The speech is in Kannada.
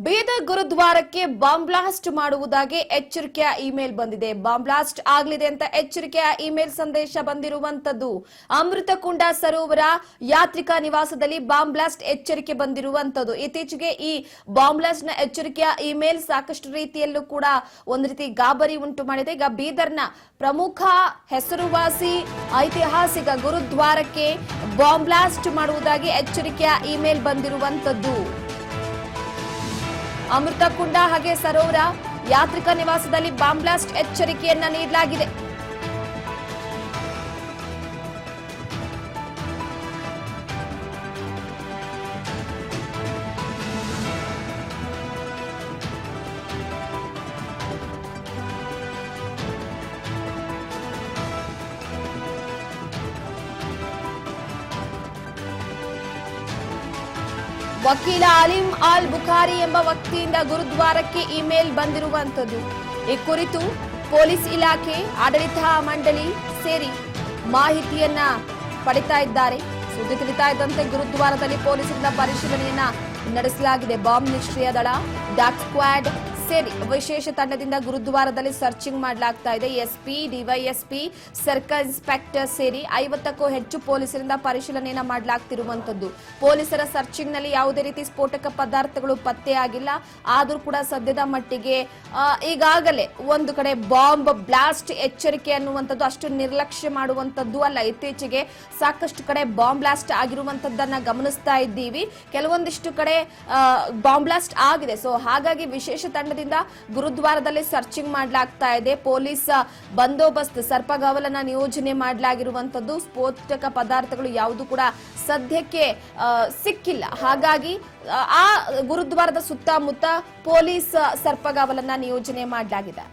ಬೀದರ್ ಗುರುದ್ವಾರಕ್ಕೆ ಬಾಂಬ್ ಬ್ಲಾಸ್ಟ್ ಮಾಡುವುದಾಗಿ ಎಚ್ಚರಿಕೆಯ ಇಮೇಲ್ ಬಂದಿದೆ. ಬಾಂಬ್ ಬ್ಲಾಸ್ಟ್ ಆಗಲಿದೆ ಅಂತ ಎಚ್ಚರಿಕೆಯ ಇಮೇಲ್ ಸಂದೇಶ ಬಂದಿರುವಂತದ್ದು. ಅಮೃತಕುಂಡ ಸರೋವರ ಯಾತ್ರಿಕ ನಿವಾಸದಲ್ಲಿ ಬಾಂಬ್ ಬ್ಲಾಸ್ಟ್ ಎಚ್ಚರಿಕೆ ಬಂದಿರುವಂತದ್ದು. ಇತ್ತೀಚೆಗೆ ಈ ಬಾಂಬ್ ಬ್ಲಾಸ್ಟ್ ನ ಎಚ್ಚರಿಕೆಯ ಇಮೇಲ್ ಸಾಕಷ್ಟು ರೀತಿಯಲ್ಲೂ ಕೂಡ ಒಂದು ರೀತಿ ಗಾಬರಿ ಉಂಟು ಮಾಡಿದೆ. ಈಗ ಬೀದರ್ನ ಪ್ರಮುಖ ಹೆಸರುವಾಸಿ ಐತಿಹಾಸಿಕ ಗುರುದ್ವಾರಕ್ಕೆ ಬಾಂಬ್ ಬ್ಲಾಸ್ಟ್ ಮಾಡುವುದಾಗಿ ಎಚ್ಚರಿಕೆಯ ಇಮೇಲ್ ಬಂದಿರುವಂತದ್ದು. ಅಮೃತಕುಂಡ ಹಾಗೆ ಸರೋವರ ಯಾತ್ರಿಕ ನಿವಾಸದಲ್ಲಿ ಬಾಂಬ್ ಬ್ಲಾಸ್ಟ್ ಎಚ್ಚರಿಕೆಯನ್ನ ನೀಡಲಾಗಿದೆ. ವಕೀಲ ಅಲಿಂ ಅಲ್ ಬುಖಾರಿ ಎಂಬ ವ್ಯಕ್ತಿಯಿಂದ ಗುರುದ್ವಾರಕ್ಕೆ ಇಮೇಲ್ ಬಂದಿರುವಂತದ್ದು. ಈ ಕುರಿತು ಪೊಲೀಸ್ ಇಲಾಖೆ, ಆಡಳಿತ ಮಂಡಳಿ ಸೇರಿ ಮಾಹಿತಿಯನ್ನ ಪಡಿತಾ ಇದ್ದಾರೆ. ಸುದ್ದಿ ತಿಳಿತಾ ಇದ್ದಂತೆ ಗುರುದ್ವಾರದಲ್ಲಿ ಪೊಲೀಸರಿಂದ ಪರಿಶೀಲನೆಯನ್ನ ನಡೆಸಲಾಗಿದೆ. ಬಾಂಬ್ ನಿಷ್ಕ್ರಿಯ ದಳ, ಡಾಗ್ ಸ್ಕ್ವಾಡ್ ಸೇರಿ ವಿಶೇಷ ತಂಡದಿಂದ ಗುರುದ್ವಾರದಲ್ಲಿ ಸರ್ಚಿಂಗ್ ಮಾಡಲಾಗ್ತಾ ಇದೆ. ಎಸ್ಪಿ, ಡಿವೈಎಸ್ಪಿ, ಸರ್ಕಲ್ ಇನ್ಸ್ಪೆಕ್ಟರ್ ಸೇರಿ 50ಕ್ಕೂ ಹೆಚ್ಚು ಪೊಲೀಸರಿಂದ ಪರಿಶೀಲನೆಯನ್ನ ಮಾಡಲಾಗ್ತಿರುವಂತದ್ದು. ಪೊಲೀಸರ ಸರ್ಚಿಂಗ್ ನಲ್ಲಿ ಯಾವುದೇ ರೀತಿ ಸ್ಫೋಟಕ ಪದಾರ್ಥಗಳು ಪತ್ತೆಯಾಗಿಲ್ಲ. ಆದರೂ ಕೂಡ ಸದ್ಯದ ಮಟ್ಟಿಗೆ ಈಗಾಗಲೇ ಒಂದು ಕಡೆ ಬಾಂಬ್ ಬ್ಲಾಸ್ಟ್ ಎಚ್ಚರಿಕೆ ಅನ್ನುವಂಥದ್ದು ಅಷ್ಟು ನಿರ್ಲಕ್ಷ್ಯ ಮಾಡುವಂತದ್ದು ಅಲ್ಲ. ಇತ್ತೀಚೆಗೆ ಸಾಕಷ್ಟು ಕಡೆ ಬಾಂಬ್ ಬ್ಲಾಸ್ಟ್ ಆಗಿರುವಂತದ್ದನ್ನ ಗಮನಿಸ್ತಾ ಇದ್ದೀವಿ. ಕೆಲವೊಂದಿಷ್ಟು ಕಡೆ ಬಾಂಬ್ ಬ್ಲಾಸ್ಟ್ ಆಗಿದೆ. ಸೊ ಹಾಗಾಗಿ ವಿಶೇಷ ತಂಡದಿಂದ ಗುರುದ್ವಾರದಲ್ಲಿ ಸರ್ಚಿಂಗ್ ಮಾಡಲಾಗ್ತಾ ಇದೆ. ಪೊಲೀಸ್ ಬಂದೋಬಸ್ತ್, ಸರ್ಪಗಾವಲನ್ನ ನಿಯೋಜನೆ ಮಾಡಲಾಗಿರುವಂತದ್ದು. ಸ್ಫೋಟಕ ಪದಾರ್ಥಗಳು ಯಾವುದು ಕೂಡ ಸದ್ಯಕ್ಕೆ ಸಿಕ್ಕಿಲ್ಲ. ಹಾಗಾಗಿ ಆ ಗುರುದ್ವಾರದ ಸುತ್ತಮುತ್ತ ಪೊಲೀಸ್ ಸರ್ಪಗಾವಲನ್ನ ನಿಯೋಜನೆ ಮಾಡಲಾಗಿದೆ.